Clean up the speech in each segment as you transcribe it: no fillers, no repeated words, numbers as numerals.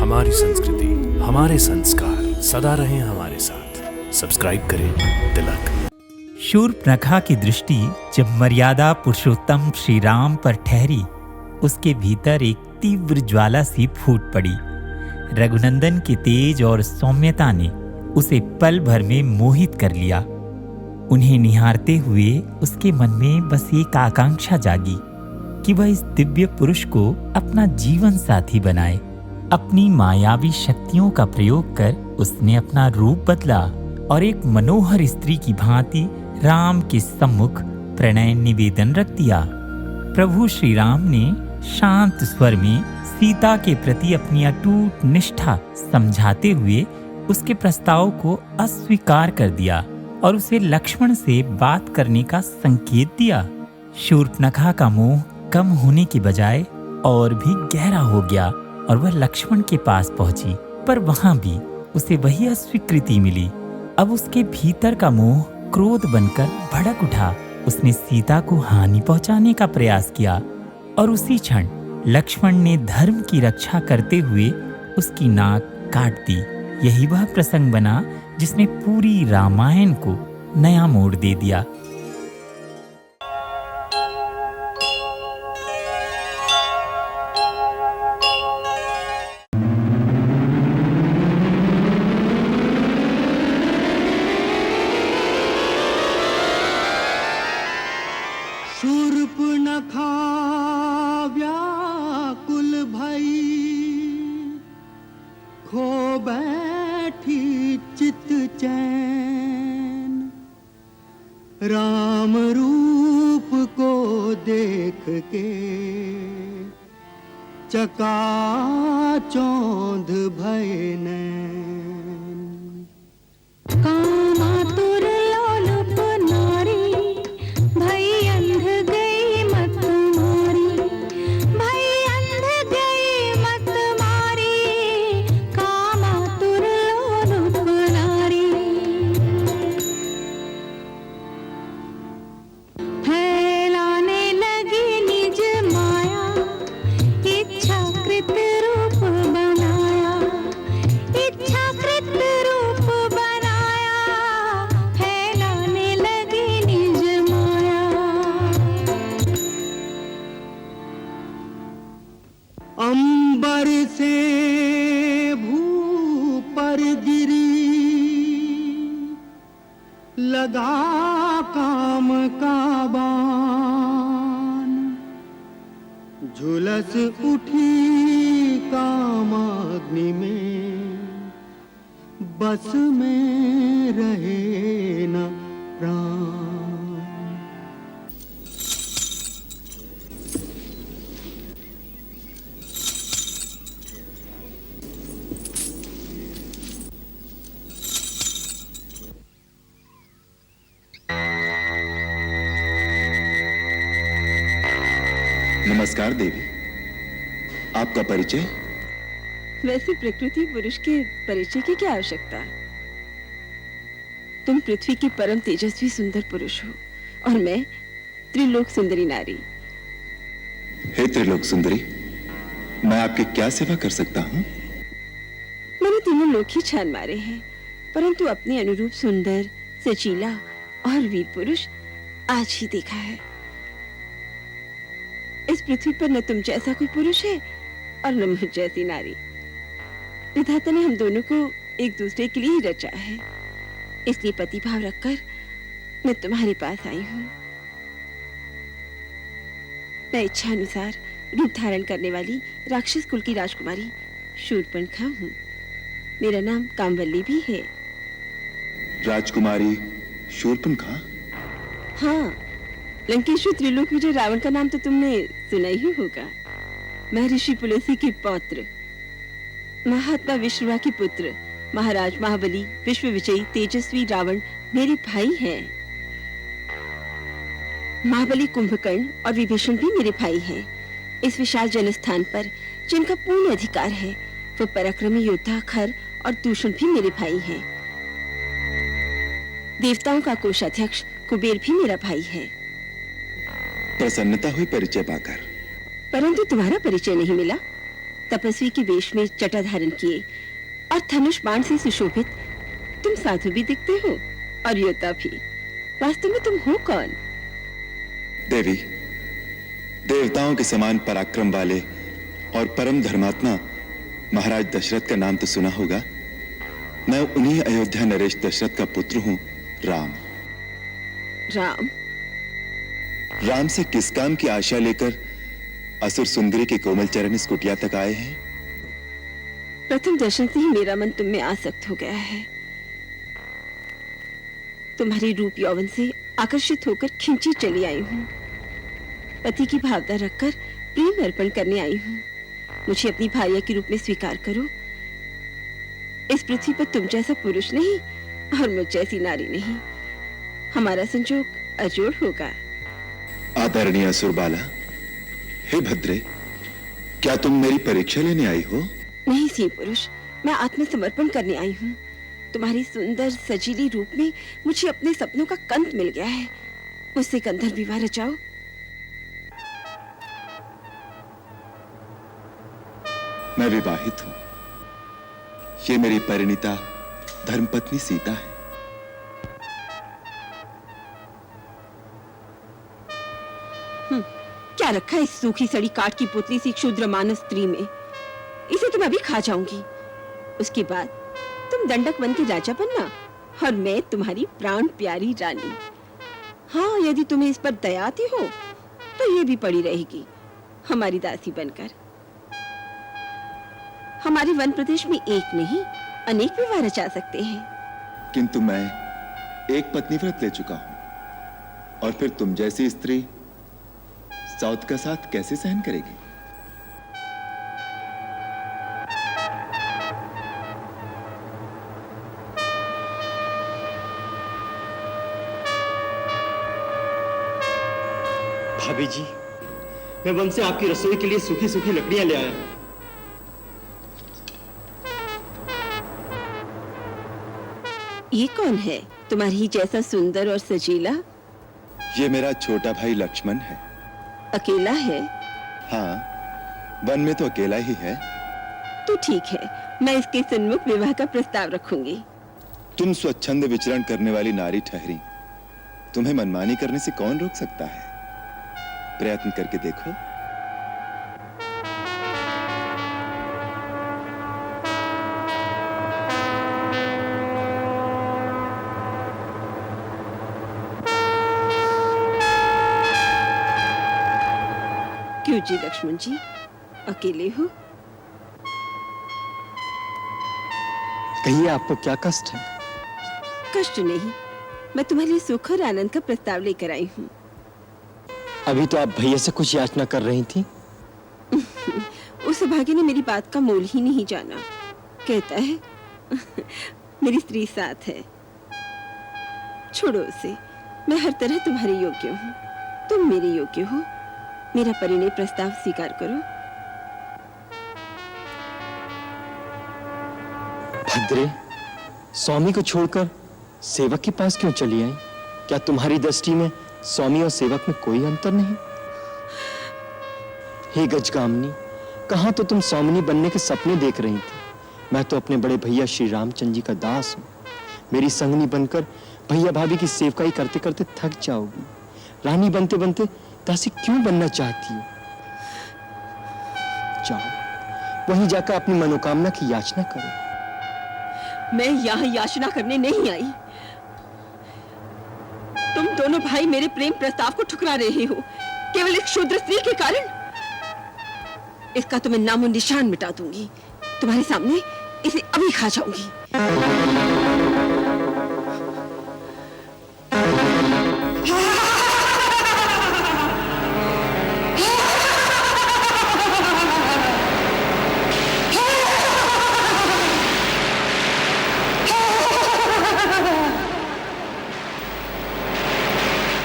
हमारी संस्कृति, हमारे संस्कार सदा रहें हमारे साथ। सब्सक्राइब करें तिलक। शूर्पणखा की दृष्टि जब मर्यादा पुरुषोत्तम श्री राम पर ठहरी, उसके भीतर एक तीव्र ज्वाला सी फूट पड़ी। रघुनंदन के तेज और सौम्यता ने उसे पल भर में मोहित कर लिया। उन्हें निहारते हुए उसके मन में बस एक आकांक्षा जागी कि वह इस दिव्य पुरुष को अपना जीवन साथी बनाए। अपनी मायावी शक्तियों का प्रयोग कर उसने अपना रूप बदला और एक मनोहर स्त्री की भांति राम के सम्मुख प्रणय निवेदन रख दिया। प्रभु श्री राम ने शांत स्वर में सीता के प्रति अपनी अटूट निष्ठा समझाते हुए उसके प्रस्ताव को अस्वीकार कर दिया और उसे लक्ष्मण से बात करने का संकेत दिया। शूर्पणखा का मोह कम होने के बजाय और भी गहरा हो गया और वह लक्ष्मण के पास पहुंची, पर वहां भी उसे वही अस्वीकृति मिली। अब उसके भीतर का मोह क्रोध बनकर भड़क उठा। उसने सीता को हानि पहुंचाने का प्रयास किया और उसी क्षण लक्ष्मण ने धर्म की रक्षा करते हुए उसकी नाक काट दी। यही वह प्रसंग बना जिसने पूरी रामायण को नया मोड़ दे दिया। शूर्पणखा व्याकुल भई, खो बैठी चित चैन। राम रूप को देख के चकाचौंध भय नैन। कामातुर लोलुप नारी, भई अंध गई मत मारी, भई अंध गई मत मारी। कामातुर लोलुप नारी, फैलाने लगी निज माया, इच्छाकृत रूप बनाया, इच्छाकृत रूप बनाया। फैलाने लगी निज माया। अंबर से भू पर गिरी, लगा काम का बाण। झुलस उठी कामाग्नि में, बस में रहे न प्राण। नमस्कार देवी, आपका परिचय? वैसे प्रकृति पुरुष के परिचय की क्या आवश्यकता? तुम पृथ्वी की परम तेजस्वी सुंदर पुरुष हो और मैं त्रिलोक सुंदरी नारी। हे त्रिलोक सुंदरी, मैं आपकी क्या सेवा कर सकता हूँ? मैंने तीनों लोक ही छान मारे हैं, परंतु अपने अनुरूप सुंदर, सचीला और वीर पुरुष आज ही देखा है। इस पृथ्वी पर न तुम जैसा कोई पुरुष है और न मुझ जैसी नारी। विधाता ने हम दोनों को एक दूसरे के लिए ही रचा है, इसलिए पति भाव रखकर मैं तुम्हारे पास आई हूँ। मैं इच्छा अनुसार रूप धारण करने वाली राक्षस कुल की राजकुमारी शूर्पणखा हूँ। मेरा नाम कामवल्ली भी है। राजकुमारी शूर्पणखा? हाँ, लंकेश्वर त्रिलोक विजय रावण का नाम तो तुमने सुना ही होगा। मैं ऋषि पुलस्त्य के पौत्र, महात्मा विश्रवा के पुत्र, महाराज महाबली, विश्व विजयी तेजस्वी रावण मेरे भाई हैं। महाबली, कुंभकर्ण और विभीषण भी मेरे भाई हैं। इस विशाल जनस्थान पर जिनका पूर्ण अधिकार है, वो पराक्रमी योद्धा खर और दूषण भी मेरे भाई हैं। देवताओं का कोषाध्यक्ष कुबेर भी मेरा भाई है। प्रसन्नता हुई परिचय पाकर। परंतु तुम्हारा परिचय नहीं मिला। तपस्वी के वेश में जटा धारण किए और धनुष बाण से सुशोभित तुम साधु भी दिखते हो और योद्धा भी। वास्तव में तुम हो कौन? देवी, देवताओं के समान पराक्रम वाले और परम धर्मात्मा महाराज दशरथ का नाम तो सुना होगा। मैं उन्हीं अयोध्या नरेश दशरथ का पुत्र हूं, राम। राम? राम से किस काम की आशा लेकर असुर सुंदरी के कोमल चरण इस कुटिया तक आए हैं? प्रथम दर्शन से ही मेरा मन तुम में आसक्त हो गया है। तुम्हारी रूप यौवन से आकर्षित होकर खिंची चली आई हूँ। पति की भावना रखकर प्रेम अर्पण करने आई हूँ। मुझे अपनी भार्या के रूप में स्वीकार करो। इस पृथ्वी पर तुम जैसा पुरुष नहीं और मुझ जैसी नारी नहीं। हमारा संजोग अजोड़ होगा। आदरणीय असुरबाला, हे भद्रे, क्या तुम मेरी परीक्षा लेने आई हो? नहीं सी पुरुष, मैं आत्मसमर्पण करने आई हूँ। तुम्हारी सुंदर सजीली रूप में मुझे अपने सपनों का कंत मिल गया है। मुझसे गंधर्व विवाह रचाओ। मैं विवाहित हूं। ये मेरी परिणीता धर्मपत्नी सीता है। क्या रखा है इस सूखी सड़ी काठ की पुतली सी क्षुद्र मानस स्त्री में? इसे तो मैं अभी खा जाऊंगी। उसके बाद तुम दंडक वन के राजा बनना और मैं तुम्हारी प्राण प्यारी रानी। हाँ, यदि तुम्हें इस पर दया आती हो तो ये भी पड़ी रहेगी हमारी दासी बनकर। हमारे वन प्रदेश में एक नहीं अनेक विवाह रचा सकते हैं। किंतु मैं एक पत्नी व्रत ले चुका हूं, और फिर तुम जैसी स्त्री साउथ का साथ कैसे सहन करेगी? भाभी जी, मैं वन से आपकी रसोई के लिए सूखी सूखी लकड़ियां ले आया हूं। ये कौन है तुम्हारी ही जैसा सुंदर और सजीला? ये मेरा छोटा भाई लक्ष्मण है। अकेला है? हाँ, वन में तो अकेला ही है। तो ठीक है, मैं इसके सन्मुख विवाह का प्रस्ताव रखूंगी। तुम स्वच्छंद विचरण करने वाली नारी ठहरी, तुम्हें मनमानी करने से कौन रोक सकता है? प्रयत्न करके देखो। क्यों जी लक्ष्मण जी, अकेले हो? कहिए, आपको क्या कष्ट है? कष्ट नहीं, मैं तुम्हारे लिए सुख और आनंद का प्रस्ताव लेकर आई हूँ। अभी तो आप भैया से कुछ याचना कर रही थी। उस भाग्य ने मेरी बात का मोल ही नहीं जाना। कहता है मेरी स्त्री साथ है। छोड़ो उसे, मैं हर तरह तुम्हारे योग्य हूँ, तुम मेरे योग्य हो। मेरा परिणय प्रस्ताव स्वीकार करो। भद्रे, स्वामी को छोड़कर सेवक के पास क्यों चली आई? क्या तुम्हारी दृष्टि में स्वामी और सेवक में कोई अंतर नहीं? हे गजगामिनी, कहां तो तुम स्वामिनी बनने के सपने देख रही थी। मैं तो अपने बड़े भैया श्री रामचंद्र जी का दास हूं। मेरी संगनी बनकर भैया भाभी की सेवकाई करते करते थक जाओगी। रानी बनते बनते दासी क्यों बनना चाहती हो? जाओ, वहीं जाकर अपनी मनोकामना की याचना करो। मैं यहाँ याचना करने नहीं आई। तुम दोनों भाई मेरे प्रेम प्रस्ताव को ठुकरा रहे हो केवल एक शूद्र स्त्री के कारण। इसका तो मैं नामो निशान मिटा दूंगी। तुम्हारे सामने इसे अभी खा जाऊंगी।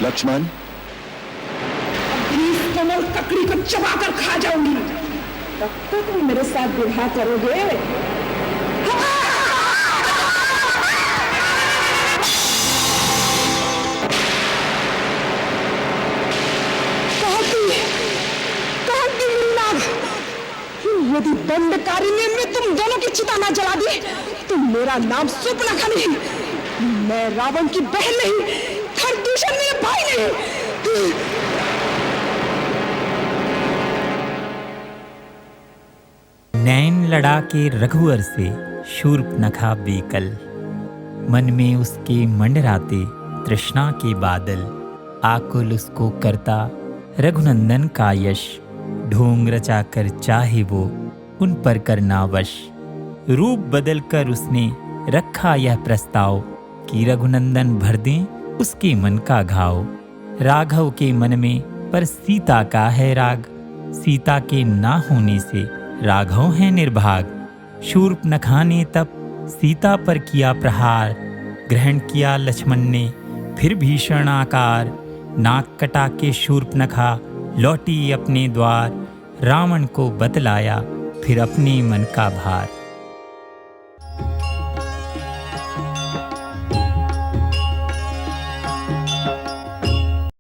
लक्ष्मण, इस कमल ककड़ी को चबाकर खा जाऊंगी। तब तक तुम मेरे साथ विवाह करोगे? यदि दंडकारिणी में तुम दोनों की चिता ना जला दी तो मेरा नाम सुपनखा नहीं, मैं रावण की बहन नहीं, खरदूषण मेरे भाई नहीं। नैन लड़ा के रघुवर से शूर्पनखा बेकल, मन में उसके मंडराते तृष्णा के बादल, आकुल उसको करता रघुनंदन का यश, ढोंग रचा कर चाहे वो उन पर करना वश। रूप बदल कर उसने रखा यह प्रस्ताव कि रघुनंदन भर दें उसके मन का घाव। राघव के मन में पर सीता का है राग, सीता के ना होने से राघव है निर्भाग। शूर्पनखा ने तब सीता पर किया प्रहार, ग्रहण किया लक्ष्मण ने फिर भीषण आकार। नाक कटा के शूर्पनखा लौटी अपने द्वार, रावण को बतलाया फिर अपने मन का भार।